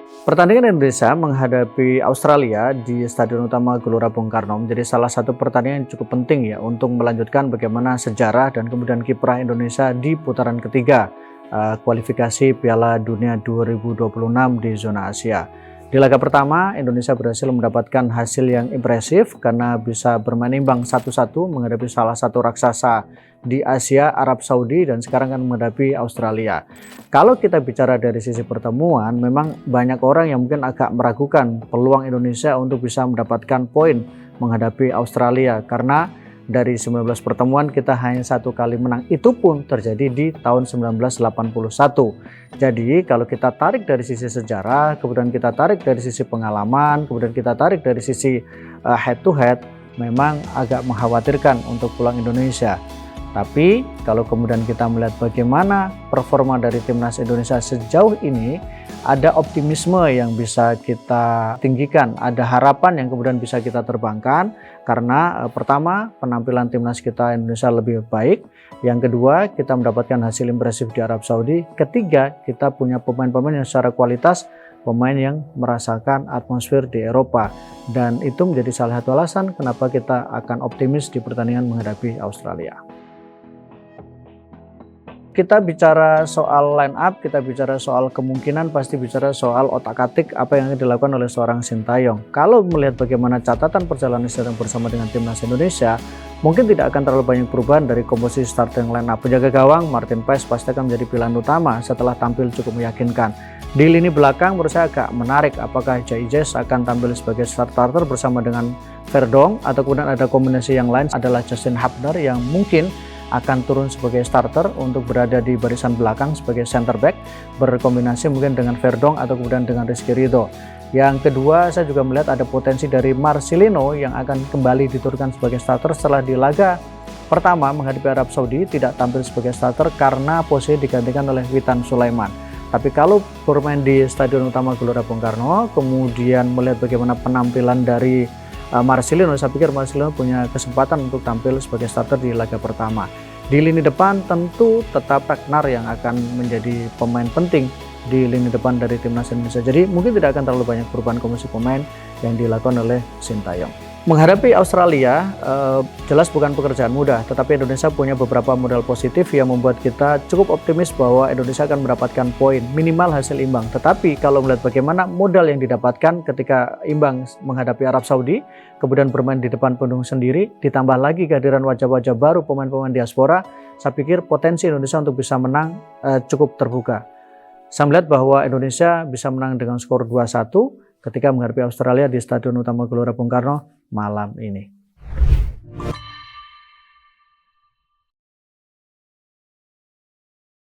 Pertandingan Indonesia menghadapi Australia di Stadion Utama Gelora Bung Karno menjadi salah satu pertandingan yang cukup penting ya untuk melanjutkan bagaimana sejarah dan kemudian kiprah Indonesia di putaran ketiga kualifikasi Piala Dunia 2026 di zona Asia. Di laga pertama, Indonesia berhasil mendapatkan hasil yang impresif karena bisa bermain imbang 1-1 menghadapi salah satu raksasa di Asia, Arab Saudi, dan sekarang kan menghadapi Australia. Kalau kita bicara dari sisi pertemuan, memang banyak orang yang mungkin agak meragukan peluang Indonesia untuk bisa mendapatkan poin menghadapi Australia karena dari 19 pertemuan kita hanya satu kali menang, itu pun terjadi di tahun 1981. Jadi kalau kita tarik dari sisi sejarah, kemudian kita tarik dari sisi pengalaman, kemudian kita tarik dari sisi head to head, memang agak mengkhawatirkan untuk peluang Indonesia. Tapi kalau kemudian kita melihat bagaimana performa dari timnas Indonesia sejauh ini, ada optimisme yang bisa kita tinggikan, ada harapan yang kemudian bisa kita terbangkan karena pertama, penampilan timnas kita Indonesia lebih baik, yang kedua, kita mendapatkan hasil impresif di Arab Saudi, ketiga, kita punya pemain-pemain yang secara kualitas pemain yang merasakan atmosfer di Eropa, dan itu menjadi salah satu alasan kenapa kita akan optimis di pertandingan menghadapi Australia. Kita bicara soal line up, kita bicara soal kemungkinan, pasti bicara soal otak-atik apa yang dilakukan oleh seorang Sintayong. Kalau melihat bagaimana catatan perjalanan sedang bersama dengan timnas Indonesia, mungkin tidak akan terlalu banyak perubahan dari komposisi starting line up. Penjaga gawang Martin Paes pasti akan menjadi pilihan utama setelah tampil cukup meyakinkan. Di lini belakang menurut saya agak menarik, apakah Jaijes akan tampil sebagai starter bersama dengan Verdong, atau kemudian ada kombinasi yang lain adalah Justin Hubner yang mungkin akan turun sebagai starter untuk berada di barisan belakang sebagai center back, berkombinasi mungkin dengan Verdong atau kemudian dengan Rizky Ridho. Yang kedua, saya juga melihat ada potensi dari Marcelino yang akan kembali diturunkan sebagai starter setelah di laga pertama menghadapi Arab Saudi tidak tampil sebagai starter karena posisi digantikan oleh Witan Sulaiman. Tapi kalau bermain di Stadion Utama Gelora Bung Karno, kemudian melihat bagaimana penampilan dari Marcelino, saya pikir Marcelino punya kesempatan untuk tampil sebagai starter di laga pertama. Di lini depan tentu tetap Ragnar yang akan menjadi pemain penting di lini depan dari timnas Indonesia. Jadi mungkin tidak akan terlalu banyak perubahan komposisi pemain yang dilakukan oleh Sintayong. Menghadapi Australia jelas bukan pekerjaan mudah, tetapi Indonesia punya beberapa modal positif yang membuat kita cukup optimis bahwa Indonesia akan mendapatkan poin, minimal hasil imbang. Tetapi kalau melihat bagaimana modal yang didapatkan ketika imbang menghadapi Arab Saudi, kemudian bermain di depan pendukung sendiri, ditambah lagi kehadiran wajah-wajah baru pemain-pemain diaspora, saya pikir potensi Indonesia untuk bisa menang cukup terbuka. Saya melihat bahwa Indonesia bisa menang dengan skor 2-1 ketika menghadapi Australia di Stadion Utama Gelora Bung Karno malam ini.